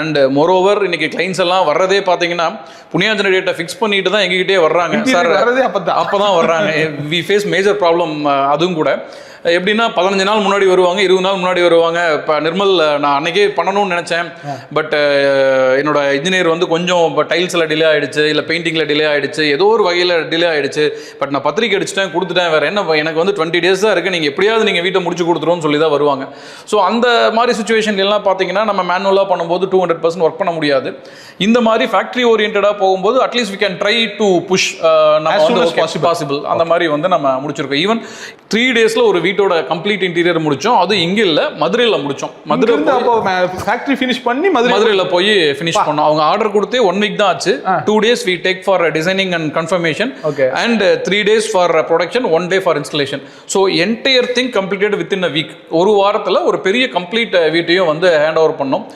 And moreover இன்னைக்கு clients எல்லாம் வர்றதே பாத்தீங்கன்னா புனியாஞ்சன டேட்டை ஃபிக்ஸ் பண்ணிட்டு தான் எங்ககிட்டே வர்றாங்க சார். அப்பதான் வர்றாங்க. We face major problem. அதுவும் கூட எப்படின்னா 15 நாள் முன்னாடி வருவாங்க, 20 நாள் முன்னாடி வருவாங்க. இப்போ நிர்மல் நான் அன்னைக்கே பண்ணணும்னு நினைச்சேன், பட் என்னோட இன்ஜினியர் வந்து கொஞ்சம் இப்போ டைல்ஸில் டிலே ஆயிடுச்சு, இல்லை பெயிண்டிங்கில் டிலே ஆயிடுச்சு, ஏதோ ஒரு வகையில் டிலே ஆயிடுச்சு. பட் நான் பத்திரிக்கை அடிச்சிட்டேன், கொடுத்துட்டேன், வேற என்ன, எனக்கு வந்து 20 days தான் இருக்கு, நீங்கள் எப்படியாவது நீங்கள் வீட்டை முடிச்சு கொடுத்துருவோம்னு சொல்லி தான் வருவாங்க. ஸோ அந்த மாதிரி சுச்சுவேஷன் எல்லாம் பார்த்தீங்கன்னா நம்ம மேனுவலாக பண்ணும்போது 200% ஒர்க் பண்ண முடியாது. இந்த மாதிரி ஃபேக்ட்ரி ஓரியன்டாக போகும்போது at least we can try to push possible. அந்த மாதிரி வந்து நம்ம முடிச்சிருக்கோம். ஈவன் 3 days ஒரு வீட்டோட கம்ப்ளீட் இன்டீரியர் முடிச்சோம். அது இங்க இல்ல, மதுரையில முடிச்சோம். ஃபேக்டரி ஃபினிஷ் பண்ணி மதுரையில போய் ஃபினிஷ் பண்ணோம். அவங்க ஆர்டர் கொடுத்தே 1 week தான் ஆச்சு. 2 days we take for designing and confirmation, and 3 days for production, 1 day for installation. So entire thing completed within a week. ஒரு வாரத்துல ஒரு பெரிய கம்ப்ளீட் வீட்டையும் வந்து ஹேண்ட் ஓவர் பண்ணோம்.